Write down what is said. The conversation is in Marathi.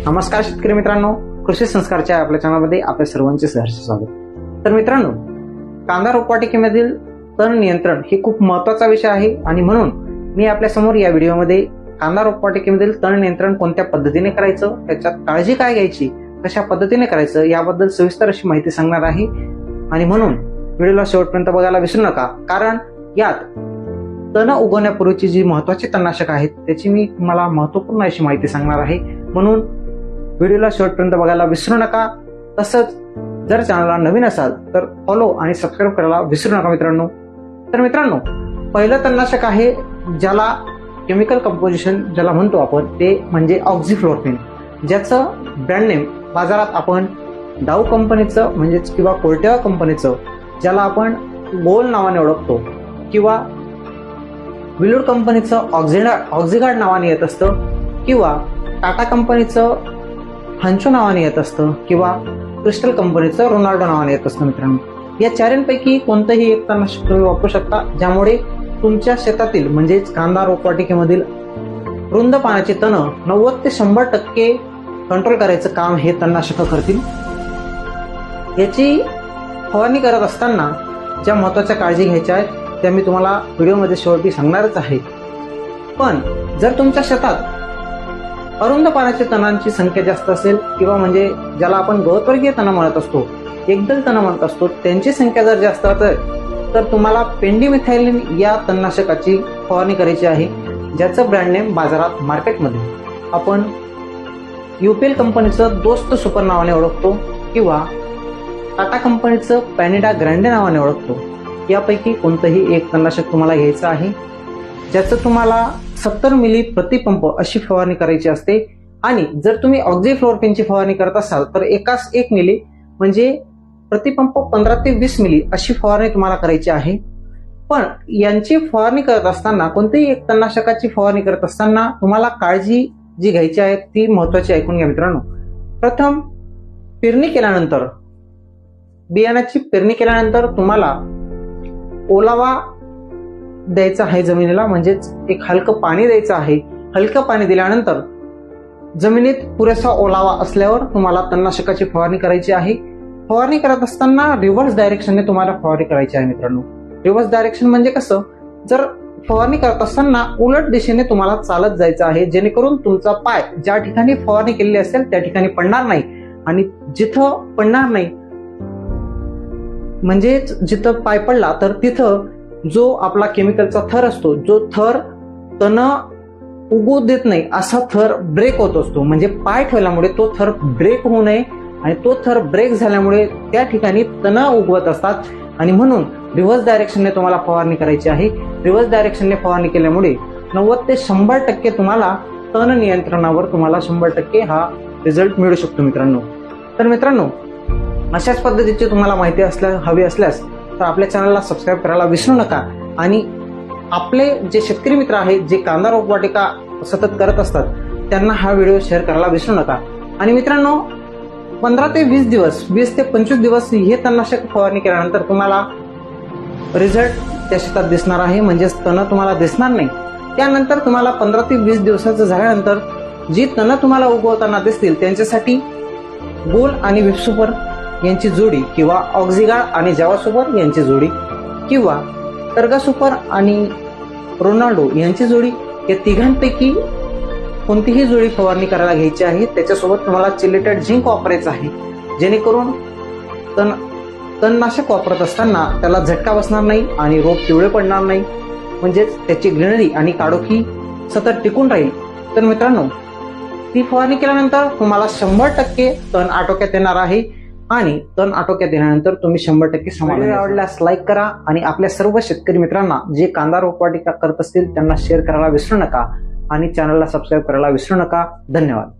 नमस्कार शेतकरी मित्रांनो, कृषी संस्कारच्या आपल्या चॅनलमध्ये आपल्या सर्वांचे सहर्ष स्वागत। तर मित्रांनो, कांदा रोपवाटिकेमधील तण नियंत्रण हे खूप महत्त्वाचा विषय आहे आणि म्हणून मी आपल्या समोर या व्हिडिओमध्ये कांदा रोपवाटिकेमधील तण नियंत्रण कोणत्या पद्धतीने करायचं, त्याच्यात काळजी काय घ्यायची, कशा पद्धतीने करायचं याबद्दल सविस्तर अशी माहिती सांगणार आहे। आणि म्हणून व्हिडिओला शेवटपर्यंत बघायला विसरू नका, कारण यात तण उगवण्यापूर्वीची जी महत्त्वाची तणनाशक आहेत त्याची मी तुम्हाला महत्त्वपूर्ण अशी माहिती सांगणार आहे। म्हणून व्हिडिओला शेवटपर्यंत बघायला विसरू नका। तसंच जर चॅनलला नवीन असाल तर फॉलो आणि सबस्क्राईब करायला विसरू नका मित्रांनो। तर मित्रांनो, पहिलं तणनाशक आहे ज्याला केमिकल कंपोजिशन ज्याला म्हणतो आपण, ते म्हणजे ऑक्झिफ्लोरोक्विन, ज्याचं ब्रँड नेम बाजारात आपण डाऊ कंपनीचं म्हणजेच किंवा कोर्टेवा कंपनीचं ज्याला आपण गोल नावाने ओळखतो, किंवा विलूड कंपनीचं ऑक्झिगार्ड नावाने येत असतं, किंवा टाटा कंपनीचं हंचो नावाने येत असतं, किंवा क्रिस्टल कंपनीचं रोनाल्डो नावाने येत असतं। मित्रांनो, या चारांपैकी कोणतंही एक तणनाशक तुम्ही वापरू शकता, ज्यामुळे तुमच्या शेतातील म्हणजेच कांदा रोपवाटिकेमधील रुंद पानाची तणं 90 ते 100% कंट्रोल करायचं काम हे तणनाशक करतील। याची फवारणी करत असताना ज्या महत्त्वाच्या काळजी घ्यायच्या आहेत त्या मी तुम्हाला व्हिडिओमध्ये शेवटी सांगणारच आहे। पण जर तुमच्या शेतात अरुंद पानाच्या तणांची संख्या जास्त असेल, किंवा म्हणजे ज्याला आपण गवतवर्गीय तण म्हणत असतो, एकदल तण म्हणत असतो, त्यांची संख्या जर जास्त असेल तर तुम्हाला पेंडिमिथायलिन या तणनाशकाची फवारणी करायची आहे, ज्याचं ब्रँड नेम बाजारात मार्केटमध्ये आपण यूपीएल कंपनीचं दोस्त सुपर नावाने ओळखतो, किंवा टाटा कंपनीचं पॅनिडा ग्रँडे नावाने ओळखतो। यापैकी कोणतंही एक तणनाशक तुम्हाला घ्यायचं आहे, ज्याचं तुम्हाला 70 मिली प्रतिपंप अशी फवारणी करायची असते। आणि जर तुम्ही ऑक्झिफ्लोरोक्विनची फवारणी करत असाल तर एकास 1 मिली म्हणजे प्रतिपंप 15 ते 20 मिली अशी फवारणी तुम्हाला करायची आहे। पण यांची फवारणी करत असताना, कोणत्याही एक तणनाशकाची फवारणी करत असताना तुम्हाला काळजी जी घ्यायची आहे ती महत्वाची ऐकून घ्या मित्रांनो। प्रथम पेरणी केल्यानंतर, बियाण्याची पेरणी केल्यानंतर तुम्हाला ओलावा द्यायचा आहे जमिनीला, म्हणजेच एक हलकं पाणी द्यायचं आहे। हलकं पाणी दिल्यानंतर जमिनीत पुरेसा ओलावा असल्यावर तुम्हाला तणनाशकाची फवारणी करायची आहे। फवारणी करत असताना रिव्हर्स डायरेक्शनने तुम्हाला फवारणी करायची आहे मित्रांनो। रिव्हर्स डायरेक्शन म्हणजे कसं, जर फवारणी करत असताना उलट दिशेने तुम्हाला चालत जायचं आहे, जेणेकरून तुमचा पाय ज्या ठिकाणी फवारणी केलेली असेल त्या ठिकाणी पडणार नाही, आणि जिथं पडणार नाही म्हणजेच जिथं पाय पडला तर तिथं जो आपला केमिकलचा थर असतो, जो थर तण उगवू देत नाही असा थर ब्रेक होत असतो, म्हणजे पाय ठेवल्यामुळे तो थर ब्रेक होऊ नये, आणि तो थर ब्रेक झाल्यामुळे त्या ठिकाणी तण उगवत असतात। आणि म्हणून रिव्हर्स डायरेक्शनने तुम्हाला फवारणी करायची आहे। रिव्हर्स डायरेक्शनने फवारणी केल्यामुळे 90 ते 100% तुम्हाला तण नियंत्रणावर तुम्हाला 100% हा रिझल्ट मिळू शकतो मित्रांनो। तर मित्रांनो, अशाच पद्धतीची तुम्हाला माहिती हवी असल्यास तर आपल्या चॅनलला सबस्क्राईब करायला विसरू नका। आणि आपले जे शेतकरी मित्र आहेत, जे कांदा रोपवाटिका सतत करत असतात, त्यांना हा व्हिडिओ शेअर करायला विसरू नका। आणि मित्रांनो, 15 ते 20 दिवस, 20 ते 25 दिवस हे तणनाशक फवारणी केल्यानंतर तुम्हाला रिझल्ट त्या शेतात दिसणार आहे, म्हणजेच तण तुम्हाला दिसणार नाही। त्यानंतर तुम्हाला 15 ते 20 दिवसाचं झाल्यानंतर जी तण तुम्हाला उगवताना दिसतील त्यांच्यासाठी गोल आणि विपसुपर यांची जोडी, किंवा ऑक्झिगार्ड आणि जावा सुपर यांची जोडी, किंवा टर्गा सुपर आणि रोनाल्डो यांची जोडी, या तिघांपैकी कोणतीही जोडी फवारणी करायला घ्यायची आहे। त्याच्यासोबत तुम्हाला चिलेटेड झिंक वापरायचं आहे, जेणेकरून तणनाशक वापरत असताना त्याला झटका बसणार नाही आणि रोप पिवळे पडणार नाही, म्हणजेच त्याची ग्रीनरी आणि काळोखी सतत टिकून राहील। तर मित्रांनो, ती फवारणी केल्यानंतर तुम्हाला 100% तण आटोक्यात येणार आहे, आणि तण आटोक्यात येण्यानंतर तुम्ही 100% समाधानी। आवडल्यास लाईक करा, आणि आपल्या सर्व शेतकरी मित्रांना जे कांदा रोपवाटिका करत असतील त्यांना शेअर करायला विसरू नका, आणि चॅनलला सबस्क्राईब करायला विसरू नका। धन्यवाद।